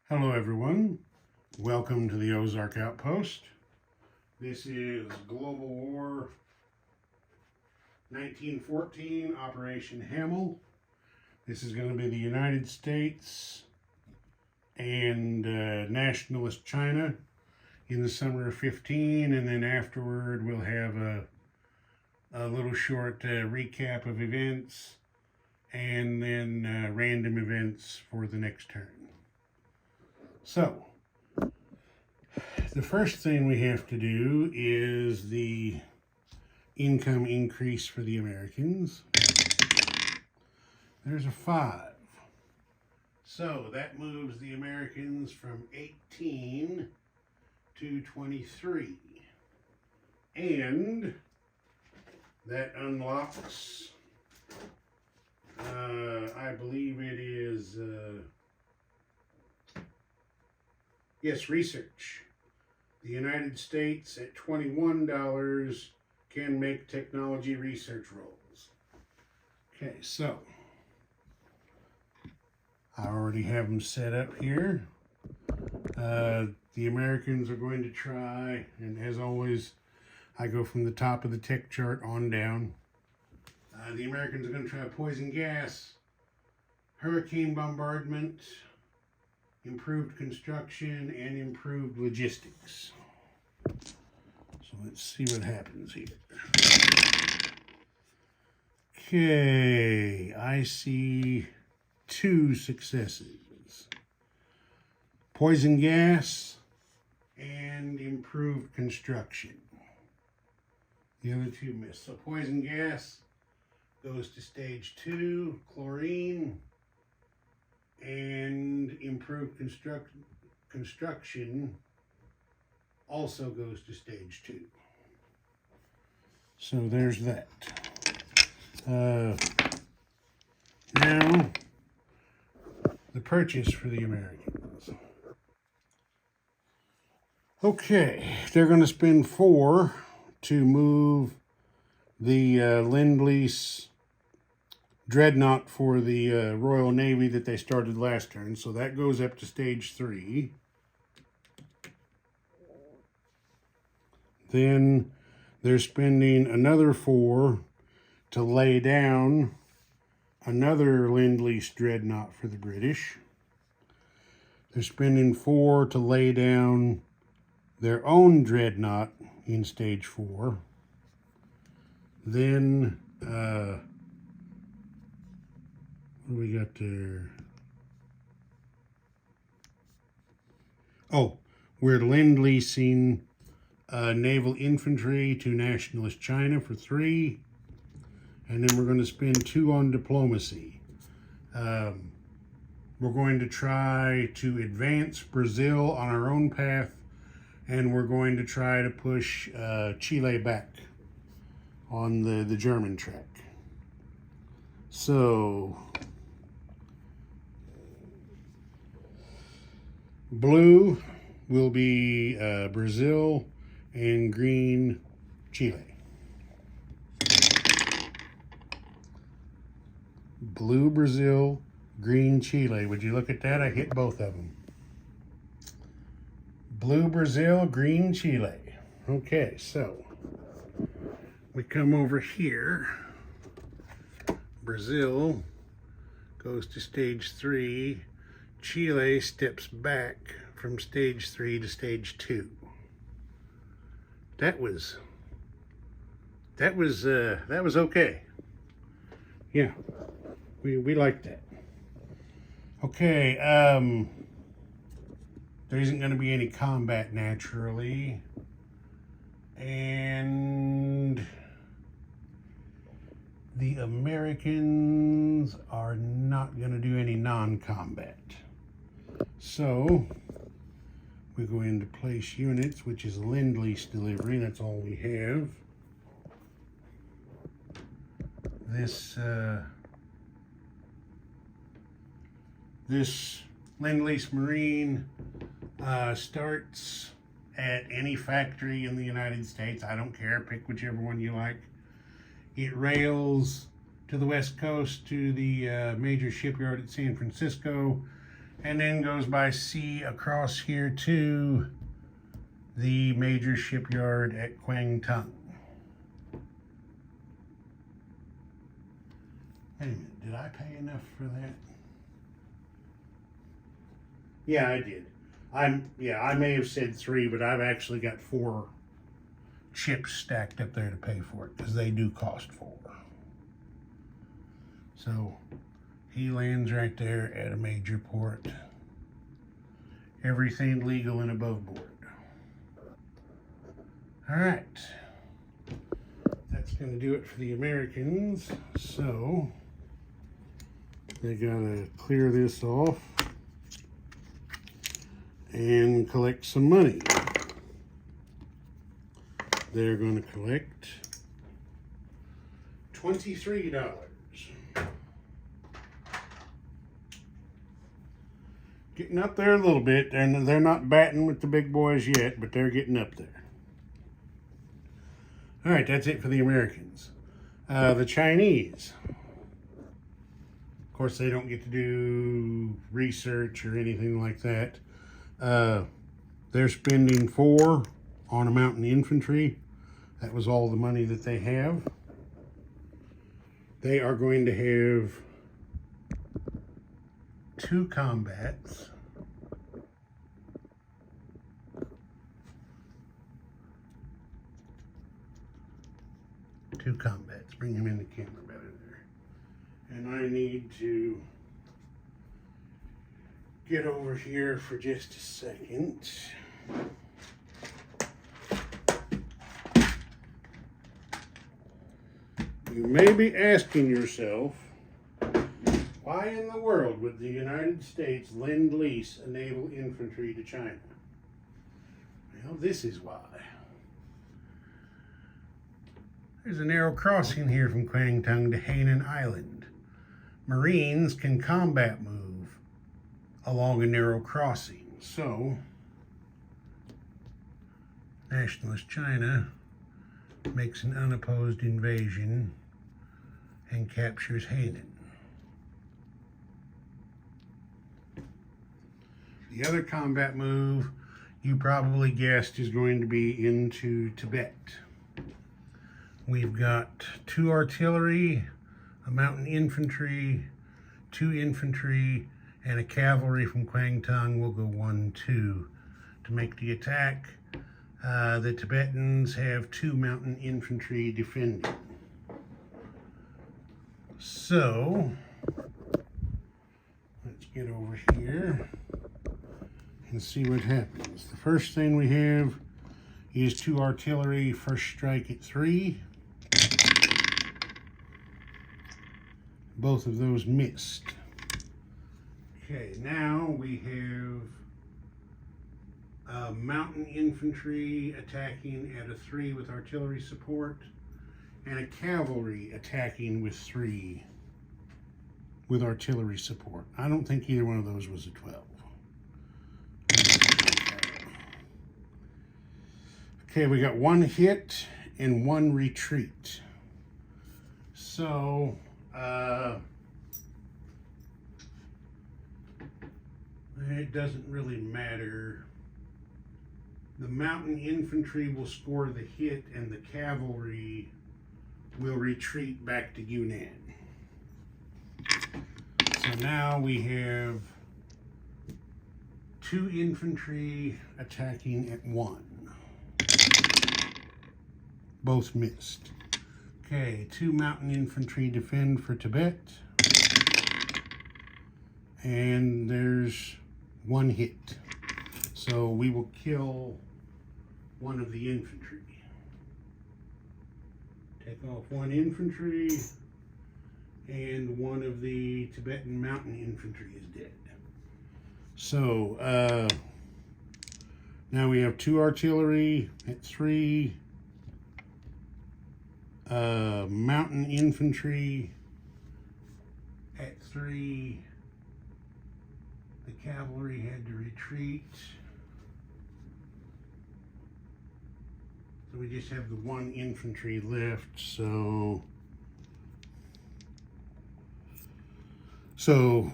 Hello everyone, welcome to the Ozark Outpost. This is Global War 1914, Operation Hamel. This is going to be the United States and nationalist China in the summer of 15, and then afterward we'll have a little short recap of events and then random events for the next turn. So, the first thing we have to do is the income increase for the Americans. There's a 5. So, that moves the Americans from 18 to 23. And that unlocks, I believe it is... Yes, research. The United States at $21 can make technology research rolls. Okay, so I already have them set up here. The Americans are going to try, and as always, I go from the top of the tech chart on down. The Americans are going to try poison gas, hurricane bombardment, improved construction, and improved logistics. So let's see what happens here. Okay, I see 2 successes. Poison gas and improved construction. The other 2 missed. So poison gas goes to stage 2, chlorine, and improved construction also goes to stage 2. So there's that. Now, the purchase for the Americans. Okay, they're going to spend 4 to move the Lend-Lease Dreadnought for the Royal Navy that they started last turn. So that goes up to stage 3. Then they're spending another 4 to lay down another Lend-Lease Dreadnought for the British. They're spending 4 to lay down their own Dreadnought in stage 4. Then what do we got there? Oh, we're Lend-Leasing naval infantry to nationalist China for 3. And then we're going to spend 2 on diplomacy. We're going to try to advance Brazil on our own path. And we're going to try to push Chile back on the German track. So, blue will be Brazil and green Chile. Blue Brazil, green Chile. Would you look at that? I hit both of them. Blue Brazil, green Chile. Okay, so we come over here. Brazil goes to stage 3. Chile steps back from stage 3 to stage 2. That was okay. Yeah, we liked that. Okay, there isn't going to be any combat naturally, and the Americans are not going to do any non-combat. So, we go into place units, which is Lend-Lease delivery. That's all we have. This Lend-Lease Marine starts at any factory in the United States. I don't care, pick whichever one you like. It rails to the west coast to the major shipyard at San Francisco, and then goes by sea across here to the major shipyard at Kwangtung. Wait a minute, did I pay enough for that? Yeah, I did. I may have said 3, but I've actually got 4 chips stacked up there to pay for it, because they do cost 4. So he lands right there at a major port. Everything legal and above board. All right. That's going to do it for the Americans. So they gotta clear this off and collect some money. They're going to collect $23. Getting up there a little bit, and they're not batting with the big boys yet, but they're getting up there. All right, that's it for the Americans. The Chinese, of course, they don't get to do research or anything like that. They're spending 4 on a mountain infantry. That was all the money that they have. They are going to have 2 combats. Bring him in the camera better there. And I need to get over here for just a second. You may be asking yourself, why in the world would the United States lend-lease a naval infantry to China? Well, this is why. There's a narrow crossing here from Kwangtung to Hainan Island. Marines can combat move along a narrow crossing. So, nationalist China makes an unopposed invasion and captures Hainan. The other combat move, you probably guessed, is going to be into Tibet. We've got 2 artillery, a mountain infantry, 2 infantry, and a cavalry from Kwangtung will go 1-2 to make the attack. The Tibetans have 2 mountain infantry defending. So, let's get over here and see what happens. The first thing we have is 2 artillery, first strike at 3. Both of those missed. Okay, now we have mountain infantry attacking at a 3 with artillery support, and a cavalry attacking with 3 with artillery support. I don't think either one of those was a 12. Okay, we got 1 hit and 1 retreat. So, it doesn't really matter. The mountain infantry will score the hit and the cavalry will retreat back to Yunnan. So now we have 2 infantry attacking at 1. Both missed. Okay, 2 mountain infantry defend for Tibet. And there's 1 hit. So we will kill 1 of the infantry. Take off 1 infantry, and 1 of the Tibetan mountain infantry is dead. So now we have 2 artillery at 3. Mountain infantry at 3. The cavalry had to retreat. So we just have the 1 infantry left. So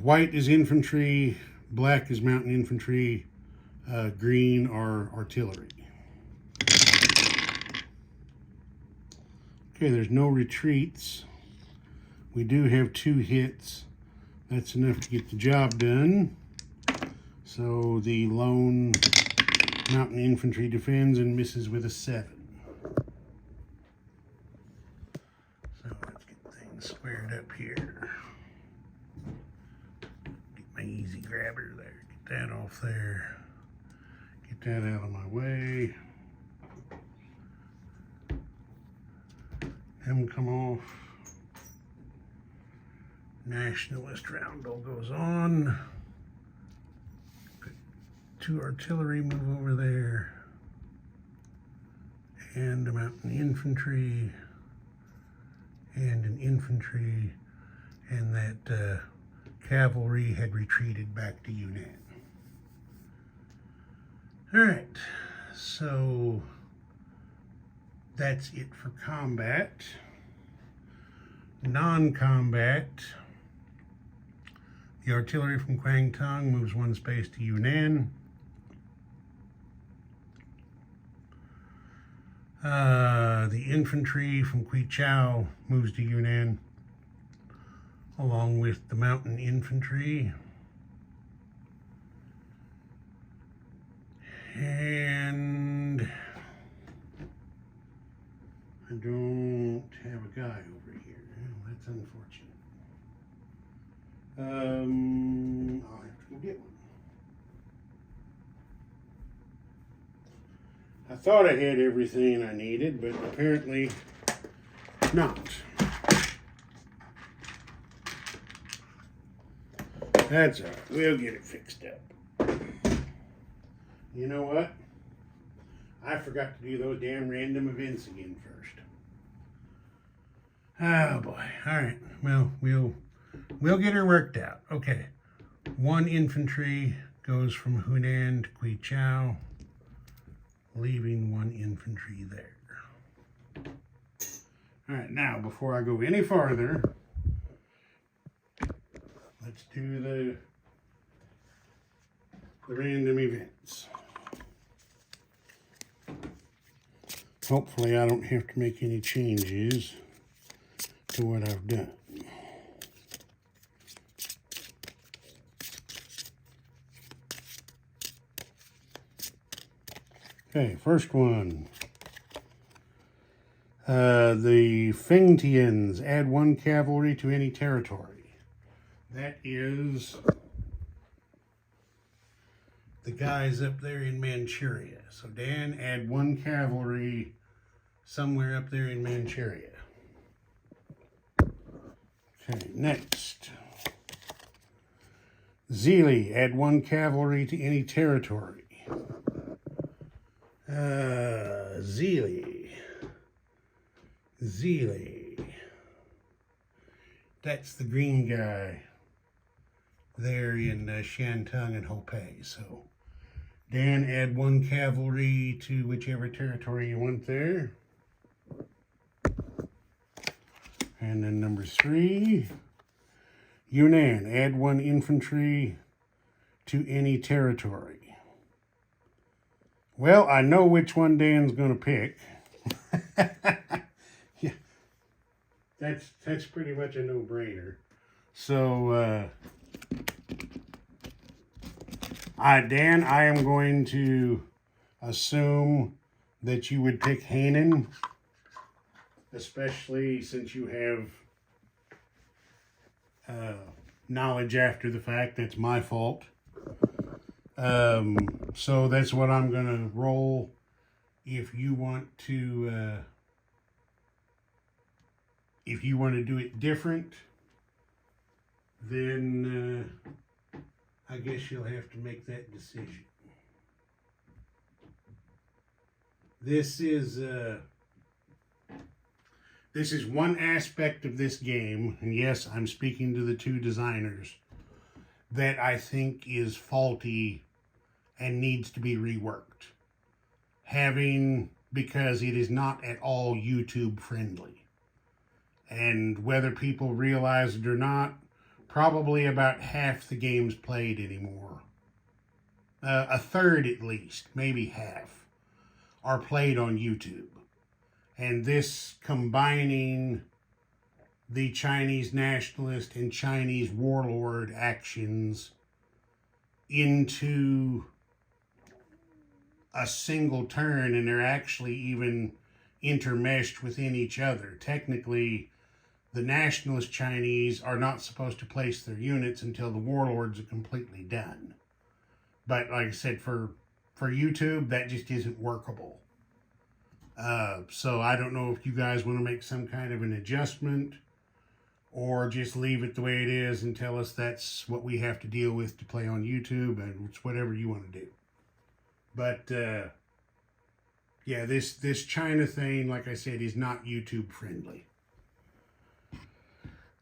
white is infantry, Black is mountain infantry, green are artillery. Okay, there's no retreats. We do have 2 hits. That's enough to get the job done. So the lone mountain infantry defends and misses with a 7. So let's get things squared up here. Get my easy grabber there. Get that off there. Get that out of my way. Them come off. Nationalist roundel goes on. 2 artillery move over there. And a mountain infantry. And an infantry. And that cavalry had retreated back to Yunnan. Alright, so that's it for combat. Non-combat, the artillery from Kwangtung moves 1 space to Yunnan. The infantry from Quichao moves to Yunnan, along with the mountain infantry. And I don't have a guy over here. Oh, that's unfortunate. I'll have to go get one. I thought I had everything I needed, but apparently not. That's all right. We'll get it fixed up. You know what? I forgot to do those damn random events again first. Oh boy. Alright. Well, we'll get her worked out. Okay. 1 infantry goes from Hunan to Quichao, leaving 1 infantry there. Alright, now before I go any farther, let's do the random events. Hopefully I don't have to make any changes to what I've done. Okay, first one. The Fengtians add 1 cavalry to any territory. That is the guys up there in Manchuria. So Dan, add 1 cavalry somewhere up there in Manchuria. Okay, next. Zili, add 1 cavalry to any territory. Zili. That's the green guy there in Shantung and Hopei. So Dan, add 1 cavalry to whichever territory you want there. And then number 3, Yunnan, add 1 infantry to any territory. Well, I know which one Dan's going to pick. Yeah, that's pretty much a no-brainer. So, Dan, I am going to assume that you would pick Hanan, especially since you have knowledge after the fact. That's my fault. So that's what I'm going to roll. If you want to do it different, then I guess you'll have to make that decision. This is one aspect of this game, and yes, I'm speaking to the 2 designers, that I think is faulty and needs to be reworked. Because it is not at all YouTube friendly. And whether people realize it or not, probably about half the games played anymore. A third at least, maybe half, are played on YouTube. And this combining the Chinese nationalist and Chinese warlord actions into a single turn, and they're actually even intermeshed within each other. Technically, the nationalist Chinese are not supposed to place their units until the warlords are completely done. But like I said, for YouTube, that just isn't workable. So I don't know if you guys want to make some kind of an adjustment or just leave it the way it is and tell us that's what we have to deal with to play on YouTube, and it's whatever you want to do. But yeah, this China thing, like I said, is not YouTube friendly.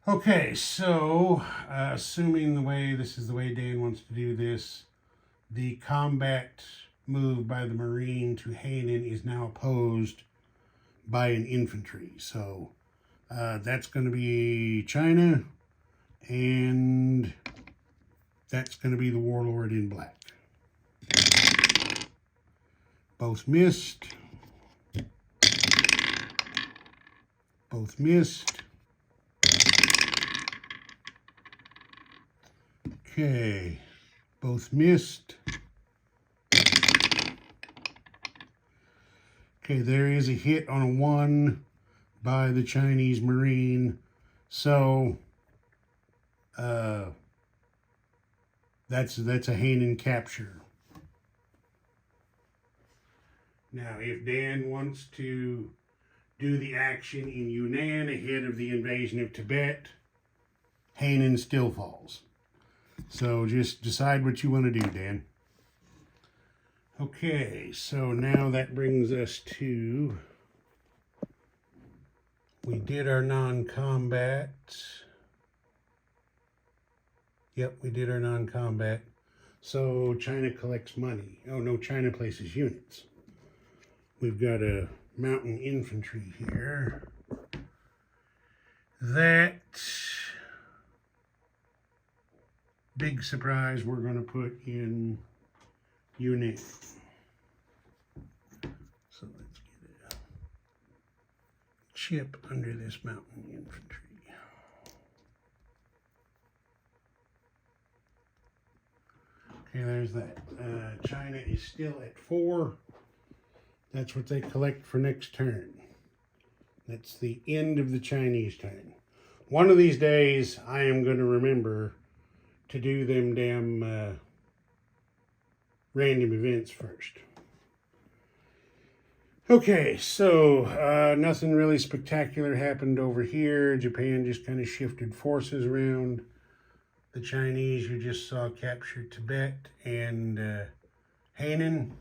Okay, so assuming this is the way Dan wants to do this, the combat move by the Marine to Hainan is now opposed by an infantry. So that's going to be China, and that's going to be the warlord in black. Both missed. Both missed. Okay, both missed. Okay, there is a hit on a 1 by the Chinese Marine. So, that's a Hainan capture. Now, if Dan wants to do the action in Yunnan ahead of the invasion of Tibet, Hainan still falls. So just decide what you want to do, Dan. Okay, so now that brings us to, we did our non-combat. Yep, we did our non-combat. So China collects money. Oh no, China places units. We've got a mountain infantry here. That, big surprise, we're going to put in Yunnan. So let's get a chip under this mountain infantry. Okay, there's that. China is still at 4. That's what they collect for next turn. That's the end of the Chinese turn. One of these days, I am going to remember to do them damn random events first. Okay, so nothing really spectacular happened over here. Japan just kind of shifted forces around. The Chinese, you just saw, capture Tibet and Hainan.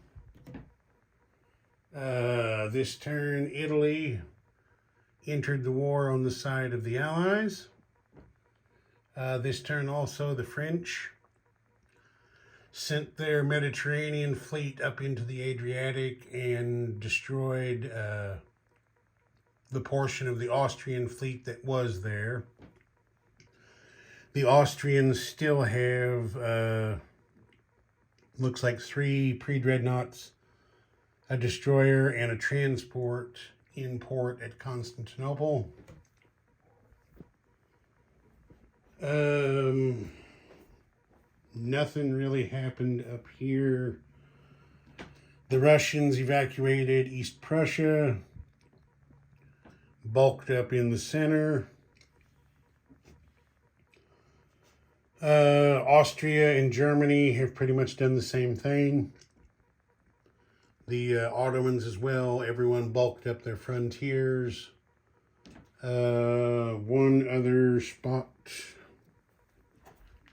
This turn, Italy entered the war on the side of the Allies. This turn also, the French sent their Mediterranean fleet up into the Adriatic and destroyed the portion of the Austrian fleet that was there. The Austrians still have, looks like 3 pre-dreadnoughts, a destroyer, and a transport in port at Constantinople. Nothing really happened up here. The Russians evacuated East Prussia, bulked up in the center. Austria and Germany have pretty much done the same thing. The Ottomans as well, everyone bulked up their frontiers. One other spot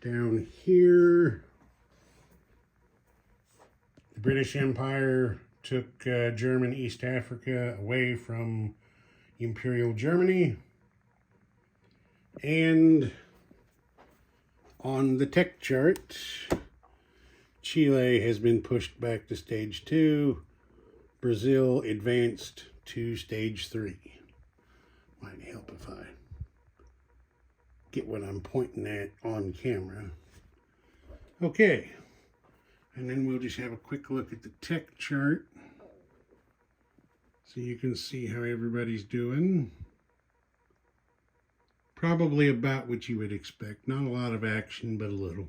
down here. The British Empire took German East Africa away from Imperial Germany. And on the tech chart, Chile has been pushed back to stage 2. Brazil advanced to stage 3. Might help if I get what I'm pointing at on camera. Okay, and then we'll just have a quick look at the tech chart so you can see how everybody's doing. Probably about what you would expect. Not a lot of action, but a little.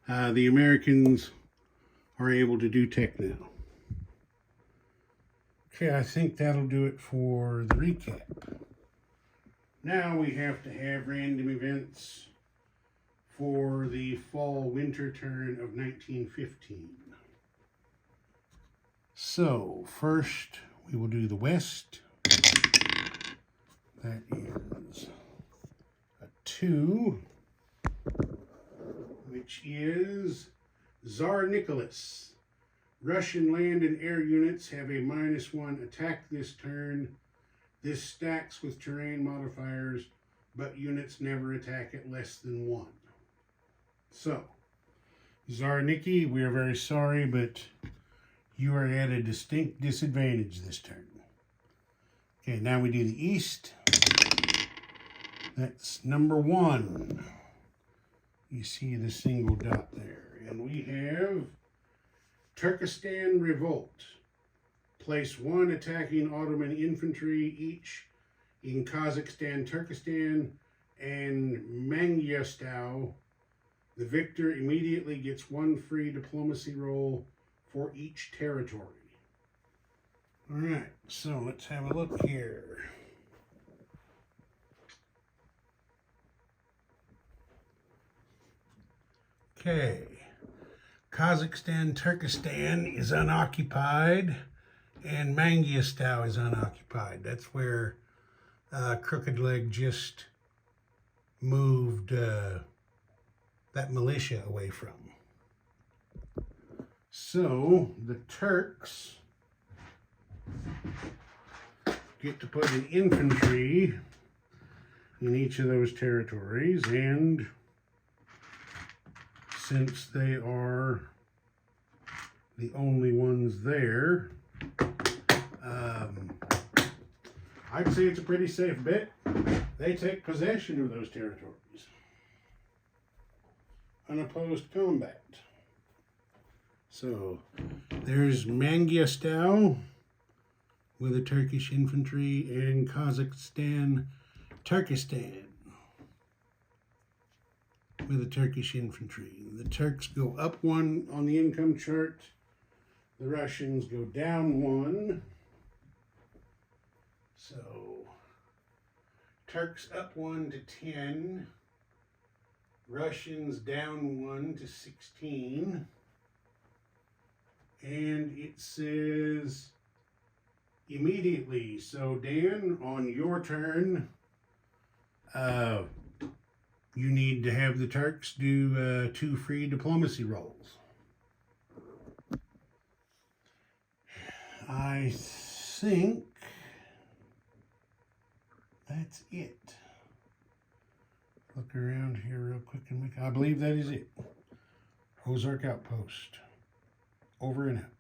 The Americans are able to do tech now. Okay, I think that'll do it for the recap. Now we have to have random events for the fall-winter turn of 1915. So, first we will do the West. That is a 2, which is Tsar Nicholas. Russian land and air units have a -1 attack this turn. This stacks with terrain modifiers, but units never attack at less than 1. So, Tsar Nikki, we are very sorry, but you are at a distinct disadvantage this turn. Okay, now we do the East. That's number 1. You see the single dot there. And we have Turkestan Revolt. Place 1 attacking Ottoman infantry each in Kazakhstan, Turkestan, and Mangyastow. The victor immediately gets 1 free diplomacy roll for each territory. All right, so let's have a look here. Okay. Kazakhstan, Turkestan is unoccupied, and Mangyastow is unoccupied. That's where Crooked Leg just moved that militia away from. So the Turks get to put an infantry in each of those territories, and since they are the only ones there, I'd say it's a pretty safe bet. They take possession of those territories. Unopposed combat. So there's Mangyastow with the Turkish infantry, and Kazakhstan, Turkestan with the Turkish infantry. The Turks go up 1 on the income chart. The Russians go down 1. So, Turks up 1 to 10. Russians down 1 to 16. And it says immediately. So, Dan, on your turn, you need to have the Turks do 2 free diplomacy rolls. I think that's it. Look around here real quick and I believe that is it. Ozark Outpost. Over and out.